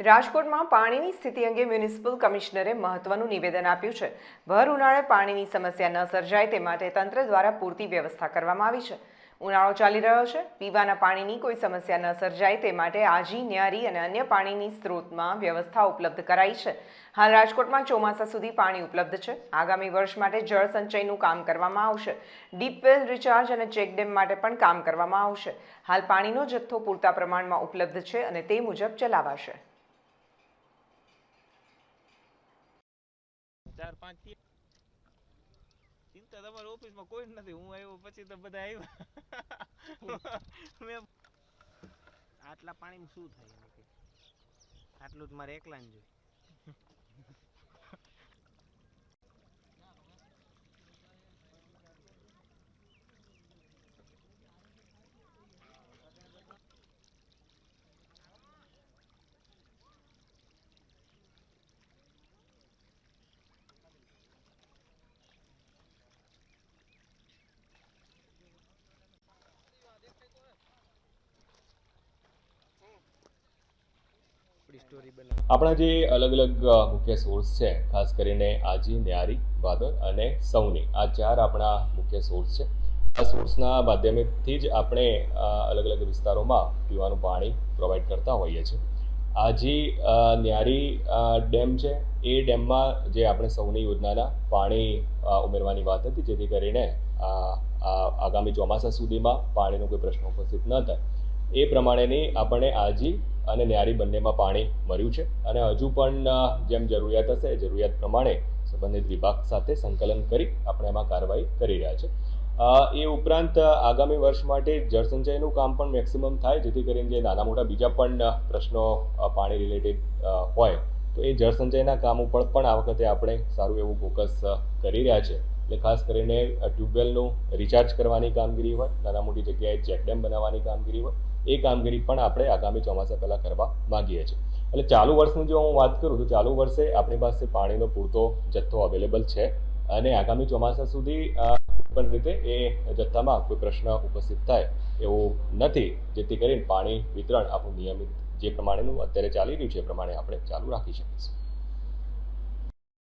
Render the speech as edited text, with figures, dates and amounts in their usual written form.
રાજકોટમાં પાણીની સ્થિતિ અંગે મ્યુનિસિપલ કમિશનરે મહત્વનું નિવેદન આપ્યું છે। ભર ઉનાળે પાણીની સમસ્યા ન સર્જાય તે માટે તંત્ર દ્વારા પૂરતી વ્યવસ્થા કરવામાં આવી છે। ઉનાળો ચાલી રહ્યો છે, પીવાના પાણીની કોઈ સમસ્યા ન સર્જાય તે માટે આજી, ન્યારી અને અન્ય પાણીની સ્ત્રોતમાં વ્યવસ્થા ઉપલબ્ધ કરાઈ છે। હાલ રાજકોટમાં ચોમાસા સુધી પાણી ઉપલબ્ધ છે। આગામી વર્ષ માટે જળ સંચયનું કામ કરવામાં આવશે। ડીપ વેલ રિચાર્જ અને ચેકડેમ માટે પણ કામ કરવામાં આવશે। હાલ પાણીનો જથ્થો પૂરતા પ્રમાણમાં ઉપલબ્ધ છે અને તે મુજબ ચલાવાશે। 4-5 ચિંતા તમારી ઓફિસમાં કોઈ નથી, હું આવ્યો પછી તો બધા આવ્યા। આટલા પાણીમાં શું થાય? આટલું જ મારે એકલાને જોઈએ। આપણા જે અલગ અલગ મુખ્ય સોર્સ છે, ખાસ કરીને આજી, ન્યારી, ભાદર અને સૌની, આ 4 આપણા મુખ્ય સોર્સ છે। આ સોર્સના માધ્યમથી જ આપણે અલગ અલગ વિસ્તારોમાં પીવાનું પાણી પ્રોવાઈડ કરતા હોઈએ છીએ। આજી ન્યારી ડેમ છે, એ ડેમમાં જે આપણે સૌની યોજનાના પાણી ઉમેરવાની વાત હતી, જેથી કરીને આગામી ચોમાસા સુધીમાં પાણીનો કોઈ પ્રશ્ન ઉપસ્થિત ન થાય, એ પ્રમાણેની આપણે આજી અને ન્યારી બંનેમાં પાણી મળ્યું છે અને હજુ પણ જેમ જરૂરિયાત હશે એ જરૂરિયાત પ્રમાણે સંબંધિત વિભાગ સાથે સંકલન કરી આપણે એમાં કાર્યવાહી કરી રહ્યા છે। એ ઉપરાંત આગામી વર્ષ માટે જળસંચયનું કામ પણ મેક્સિમમ થાય, જેથી કરીને જે નાના મોટા બીજા પણ પ્રશ્નો પાણી રિલેટેડ હોય તો એ જળસંચયના કામ ઉપર પણ આ વખતે આપણે સારું એવું ફોકસ કરી રહ્યા છે। એટલે ખાસ કરીને ટ્યુબવેલનું રિચાર્જ કરવાની કામગીરી હોય, નાના મોટી જગ્યાએ ચેકડેમ બનાવવાની કામગીરી હોય, એ કામગીરી પણ આપણે આગામી ચોમાસા પહેલાં કરવા માગીએ છીએ। એટલે ચાલુ વર્ષની જો હું વાત કરું તો ચાલુ વર્ષે આપણી પાસે પાણીનો પૂરતો જથ્થો અવેલેબલ છે અને આગામી ચોમાસા સુધી પણ રીતે એ જથ્થામાં કોઈ પ્રશ્ન ઉપસ્થિત થાય એવું નથી, જેથી કરીને પાણી વિતરણ આપણું નિયમિત જે પ્રમાણેનું અત્યારે ચાલી રહ્યું છે એ પ્રમાણે આપણે ચાલુ રાખી શકીશું।